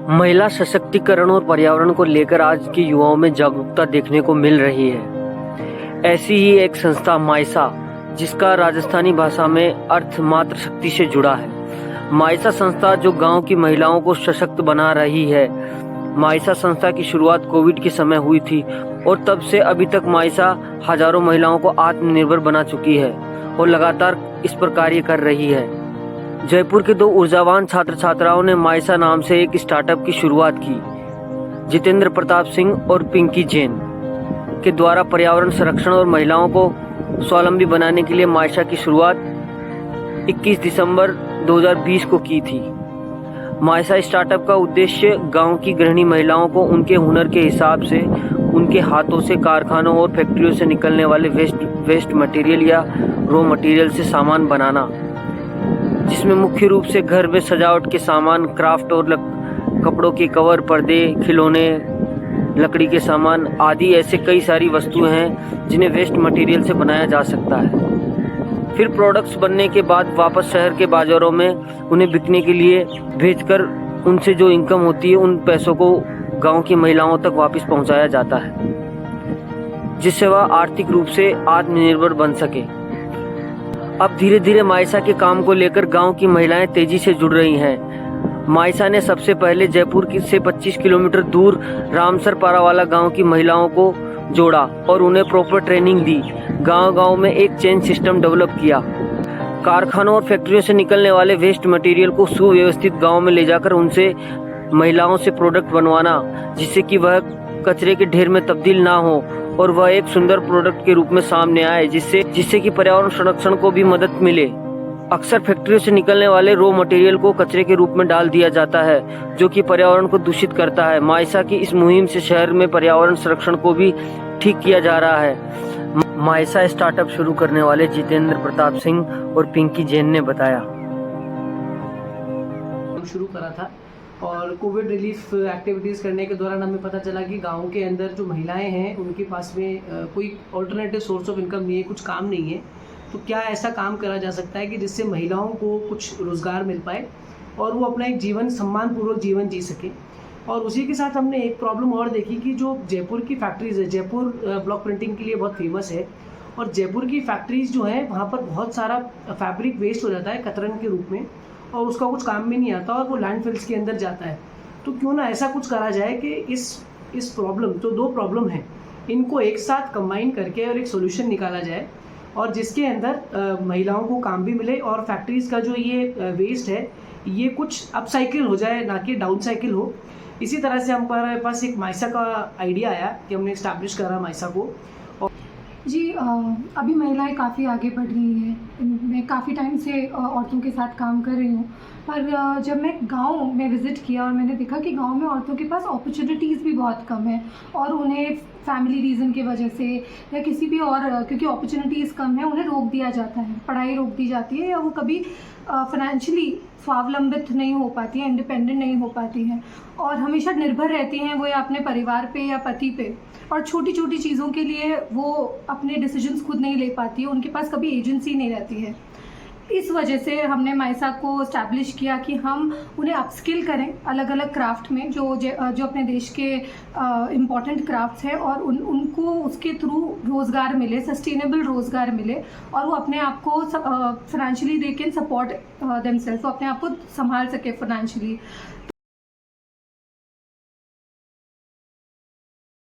महिला सशक्तिकरण और पर्यावरण को लेकर आज के युवाओं में जागरूकता देखने को मिल रही है। ऐसी ही एक संस्था माइसा, जिसका राजस्थानी भाषा में अर्थ मातृ शक्ति से जुड़ा है। माइसा संस्था जो गांव की महिलाओं को सशक्त बना रही है। माइसा संस्था की शुरुआत कोविड के समय हुई थी और तब से अभी तक माइसा हजारों महिलाओं को आत्मनिर्भर बना चुकी है और लगातार इस पर कार्य कर रही है। जयपुर के दो ऊर्जावान छात्र छात्राओं ने माइसा नाम से एक स्टार्टअप की शुरुआत की। जितेंद्र प्रताप सिंह और पिंकी जैन के द्वारा पर्यावरण संरक्षण और महिलाओं को स्वावलंबी बनाने के लिए माइसा की शुरुआत 21 दिसंबर 2020 को की थी। माइसा स्टार्टअप का उद्देश्य गांव की गृहिणी महिलाओं को उनके हुनर के हिसाब से उनके हाथों से कारखानों और फैक्ट्रियों से निकलने वाले वेस्ट मटेरियल या रॉ मटेरियल से सामान बनाना, जिसमें मुख्य रूप से घर में सजावट के सामान, क्राफ्ट और कपड़ों के कवर, पर्दे, खिलौने, लकड़ी के सामान आदि ऐसे कई सारी वस्तुएं हैं जिन्हें वेस्ट मटेरियल से बनाया जा सकता है। फिर प्रोडक्ट्स बनने के बाद वापस शहर के बाजारों में उन्हें बिकने के लिए भेजकर उनसे जो इनकम होती है उन पैसों को गांव की महिलाओं तक वापस पहुंचाया जाता है, जिससे वह आर्थिक रूप से आत्मनिर्भर बन सके। अब धीरे धीरे माइसा के काम को लेकर गांव की महिलाएं तेजी से जुड़ रही हैं। माइसा ने सबसे पहले जयपुर से 25 किलोमीटर दूर रामसर पारावाला गांव की महिलाओं को जोड़ा और उन्हें प्रॉपर ट्रेनिंग दी। गांव-गांव में एक चेन सिस्टम डेवलप किया। कारखानों और फैक्ट्रियों से निकलने वाले वेस्ट मटेरियल को सुव्यवस्थित गांव में ले जाकर उनसे महिलाओं से प्रोडक्ट बनवाना, जिससे कि वह कचरे के ढेर में तब्दील ना हो और वह एक सुंदर प्रोडक्ट के रूप में सामने आए, जिससे कि पर्यावरण संरक्षण को भी मदद मिले। अक्सर फैक्ट्रियों से निकलने वाले रॉ मटेरियल को कचरे के रूप में डाल दिया जाता है, जो कि पर्यावरण को दूषित करता है। माइसा की इस मुहिम से शहर में पर्यावरण संरक्षण को भी ठीक किया जा रहा है। माइसा स्टार्टअप शुरू करने वाले जितेंद्र प्रताप सिंह और पिंकी जैन ने बताया। शुरू करा था और कोविड रिलीफ एक्टिविटीज़ करने के दौरान हमें पता चला कि गांव के अंदर जो महिलाएं हैं उनके पास में कोई ऑल्टरनेटिव सोर्स ऑफ इनकम नहीं है, कुछ काम नहीं है। तो क्या ऐसा काम करा जा सकता है कि जिससे महिलाओं को कुछ रोज़गार मिल पाए और वो अपना एक जीवन, सम्मानपूर्वक जीवन जी सके। और उसी के साथ हमने एक प्रॉब्लम और देखी कि जो जयपुर की फैक्ट्रीज़ है, जयपुर ब्लॉक प्रिंटिंग के लिए बहुत फेमस है, और जयपुर की फैक्ट्रीज़ जो हैं वहाँ पर बहुत सारा फैब्रिक वेस्ट हो जाता है कतरन के रूप में, और उसका कुछ काम भी नहीं आता और वो लैंडफिल्स के अंदर जाता है। तो क्यों ना ऐसा कुछ करा जाए कि इस प्रॉब्लम, जो दो प्रॉब्लम हैं, इनको एक साथ कंबाइन करके और एक सोल्यूशन निकाला जाए, और जिसके अंदर महिलाओं को काम भी मिले और फैक्ट्रीज़ का जो ये वेस्ट है ये कुछ अपसाइकिल हो जाए, ना कि डाउन साइकिल हो। इसी तरह से हमारे पास एक माइसा का आइडिया आया कि हमने इस्टेब्लिश करा माइसा को। जी, अभी महिलाएं काफ़ी आगे बढ़ रही हैं। मैं काफ़ी टाइम से औरतों के साथ काम कर रही हूँ, पर जब मैं गांव में विज़िट किया और मैंने देखा कि गांव में औरतों के पास अपॉर्चुनिटीज़ भी बहुत कम है, और उन्हें फैमिली रीज़न की वजह से या किसी भी और, क्योंकि अपॉर्चुनिटीज़ कम है, उन्हें रोक दिया जाता है, पढ़ाई रोक दी जाती है, या वो कभी फाइनेंशियली स्वावलंबित नहीं हो पाती हैं, इंडिपेंडेंट नहीं हो पाती हैं, और हमेशा निर्भर रहती हैं वो या अपने परिवार पे या पति पे, और छोटी छोटी चीज़ों के लिए वो अपने डिसीजंस खुद नहीं ले पाती है, उनके पास कभी एजेंसी नहीं रहती है। इस वजह से हमने माइसा को इस्टेब्लिश किया कि हम उन्हें अपस्किल करें अलग अलग क्राफ्ट में, जो अपने देश के इम्पॉर्टेंट क्राफ्ट्स हैं, और उनको उसके थ्रू रोज़गार मिले, सस्टेनेबल रोज़गार मिले, और वो अपने आप को financially they can support themselves, वो अपने आप को संभाल सके फाइनेंशियली।